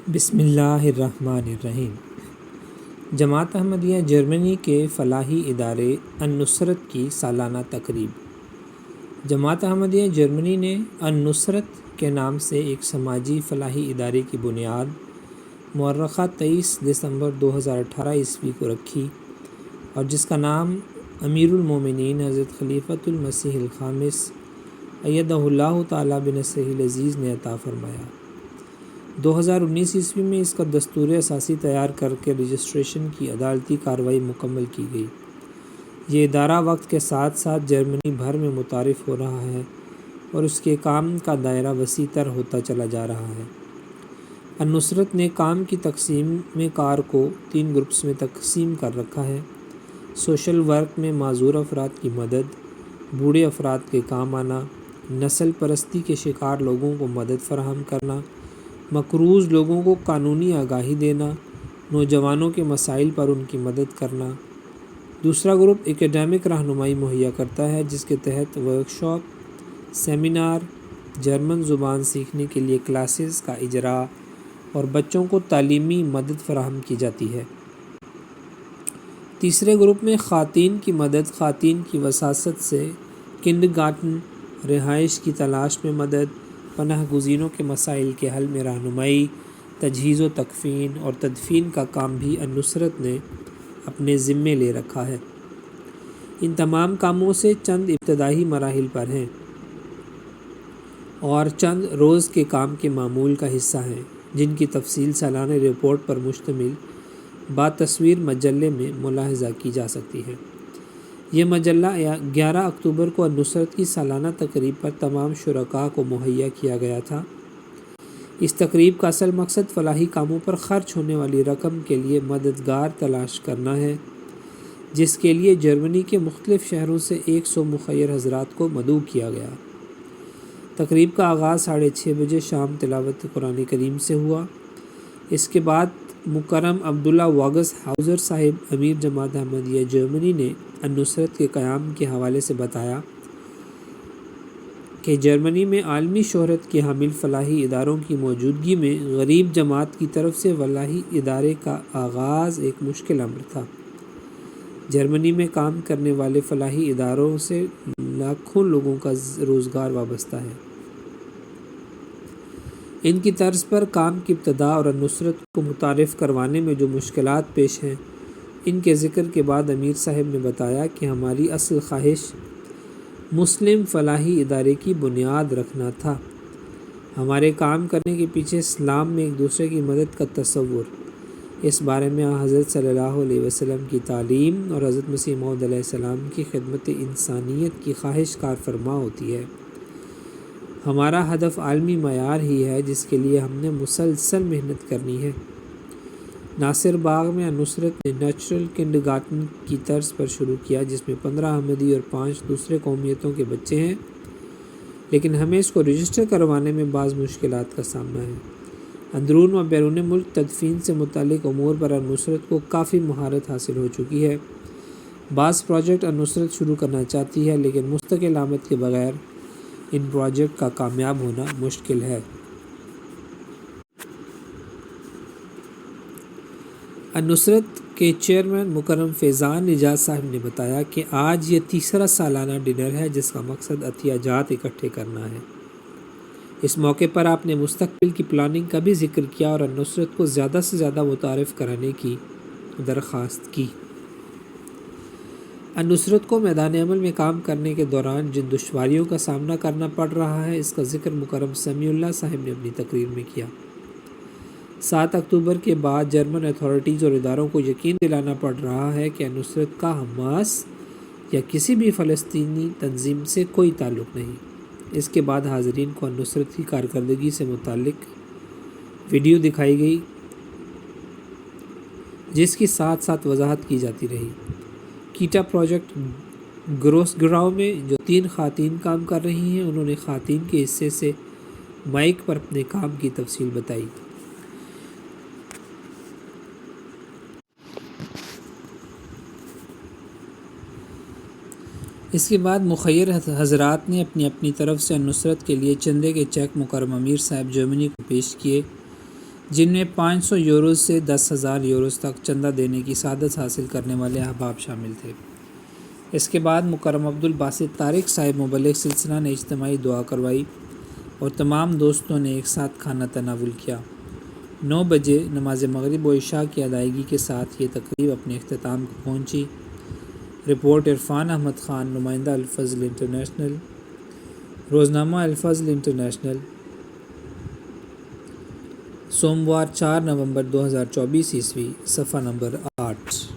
بسم اللہ الرحمن الرحیم۔ جماعت احمدیہ جرمنی کے فلاحی ادارے النصرت کی سالانہ تقریب۔ جماعت احمدیہ جرمنی نے النصرت کے نام سے ایک سماجی فلاحی ادارے کی بنیاد مؤرخہ 23 دسمبر 2018 عیسوی کو رکھی اور جس کا نام امیر المومنین حضرت خلیفۃ المسیح الخامس ایدہ اللہ تعالیٰ بنصرہ العزیز نے عطا فرمایا۔ 2019 عیسوی میں اس کا دستور اساسی تیار کر کے رجسٹریشن کی عدالتی کارروائی مکمل کی گئی۔ یہ ادارہ وقت کے ساتھ ساتھ جرمنی بھر میں متعارف ہو رہا ہے اور اس کے کام کا دائرہ وسیع تر ہوتا چلا جا رہا ہے۔ النصرت نے کام کی تقسیم میں کار کو 3 گروپس میں تقسیم کر رکھا ہے۔ سوشل ورک میں معذور افراد کی مدد، بوڑھے افراد کے کام آنا، نسل پرستی کے شکار لوگوں کو مدد فراہم کرنا، مقروض لوگوں کو قانونی آگاہی دینا، نوجوانوں کے مسائل پر ان کی مدد کرنا۔ دوسرا گروپ اکیڈیمک رہنمائی مہیا کرتا ہے جس کے تحت ورکشاپ، سیمینار، جرمن زبان سیکھنے کے لیے کلاسز کا اجرا اور بچوں کو تعلیمی مدد فراہم کی جاتی ہے۔ تیسرے گروپ میں خواتین کی مدد، خواتین کی وساست سے کنڈرگارٹن، رہائش کی تلاش میں مدد، پناہ گزینوں کے مسائل کے حل میں رہنمائی، تجہیز و تکفین اور تدفین کا کام بھی النصرت نے اپنے ذمے لے رکھا ہے۔ ان تمام کاموں سے چند ابتدائی مراحل پر ہیں اور چند روز کے کام کے معمول کا حصہ ہیں جن کی تفصیل سالانہ رپورٹ پر مشتمل باتصویر مجلے میں ملاحظہ کی جا سکتی ہے۔ یہ مجلہ 11 اکتوبر کو النصرت کی سالانہ تقریب پر تمام شرکاء کو مہیا کیا گیا تھا۔ اس تقریب کا اصل مقصد فلاحی کاموں پر خرچ ہونے والی رقم کے لیے مددگار تلاش کرنا ہے، جس کے لیے جرمنی کے مختلف شہروں سے 100 مخیر حضرات کو مدعو کیا گیا۔ تقریب کا آغاز 6:30 بجے شام تلاوت قرآن کریم سے ہوا۔ اس کے بعد مکرم عبداللہ واگس ہاؤزر صاحب امیر جماعت احمدیہ جرمنی نے النصرت کے قیام کے حوالے سے بتایا کہ جرمنی میں عالمی شہرت کے حامل فلاحی اداروں کی موجودگی میں غریب جماعت کی طرف سے فلاحی ادارے کا آغاز ایک مشکل امر تھا۔ جرمنی میں کام کرنے والے فلاحی اداروں سے لاکھوں لوگوں کا روزگار وابستہ ہے۔ ان کی طرز پر کام کی ابتدا اور النصرت کو متعارف کروانے میں جو مشکلات پیش ہیں، ان کے ذکر کے بعد امیر صاحب نے بتایا کہ ہماری اصل خواہش مسلم فلاحی ادارے کی بنیاد رکھنا تھا۔ ہمارے کام کرنے کے پیچھے اسلام میں ایک دوسرے کی مدد کا تصور، اس بارے میں حضرت صلی اللہ علیہ وسلم کی تعلیم اور حضرت مسیح موعود علیہ السلام کی خدمت انسانیت کی خواہش کار فرما ہوتی ہے۔ ہمارا ہدف عالمی معیار ہی ہے جس کے لیے ہم نے مسلسل محنت کرنی ہے۔ ناصر باغ میں النصرت نے نیچرل کنڈرگارٹن کی طرز پر شروع کیا جس میں 15 احمدی اور 5 دوسرے قومیتوں کے بچے ہیں، لیکن ہمیں اس کو رجسٹر کروانے میں بعض مشکلات کا سامنا ہے۔ اندرون و بیرون ملک تدفین سے متعلق امور پر النصرت کو کافی مہارت حاصل ہو چکی ہے۔ بعض پروجیکٹ النصرت شروع کرنا چاہتی ہے لیکن مستقل آمد کے بغیر ان پروجیکٹ کا کامیاب ہونا مشکل ہے۔ النصرت کے چیئرمین مکرم فیضان نجات صاحب نے بتایا کہ آج یہ تیسرا سالانہ ڈنر ہے جس کا مقصد عطیہ جات اکٹھے کرنا ہے۔ اس موقع پر آپ نے مستقبل کی پلاننگ کا بھی ذکر کیا اور النصرت کو زیادہ سے زیادہ متعارف کرانے کی درخواست کی۔ النصرت کو میدان عمل میں کام کرنے کے دوران جن دشواریوں کا سامنا کرنا پڑ رہا ہے اس کا ذکر مکرم سمیع اللہ صاحب نے اپنی تقریر میں کیا۔ 7 اکتوبر کے بعد جرمن اتھارٹیز اور اداروں کو یقین دلانا پڑ رہا ہے کہ النصرت کا حماس یا کسی بھی فلسطینی تنظیم سے کوئی تعلق نہیں۔ اس کے بعد حاضرین کو النصرت کی کارکردگی سے متعلق ویڈیو دکھائی گئی جس کی ساتھ ساتھ وضاحت کی جاتی رہی۔ کیٹا پروجیکٹ گروسگراؤ میں جو 3 خواتین کام کر رہی ہیں انہوں نے خواتین کے حصے سے مائک پر اپنے کام کی تفصیل بتائی۔ اس کے بعد مخیر حضرات نے اپنی طرف سے النصرت کے لیے چندے کے چیک مکرم امیر صاحب جرمنی کو پیش کیے جن میں 500 یوروز سے 10,000 یوروز تک چندہ دینے کی سعادت حاصل کرنے والے احباب شامل تھے۔ اس کے بعد مکرم عبدالباسط طارق صاحب مبلغ سلسلہ نے اجتماعی دعا کروائی اور تمام دوستوں نے ایک ساتھ کھانا تناول کیا۔ 9 بجے نماز مغرب و عشاء کی ادائیگی کے ساتھ یہ تقریب اپنے اختتام کو پہنچی۔ رپورٹ عرفان احمد خان، نمائندہ الفضل انٹرنیشنل، روزنامہ الفضل انٹرنیشنل، سوموار 4 نومبر 2024 عیسوی، صفحہ نمبر 8۔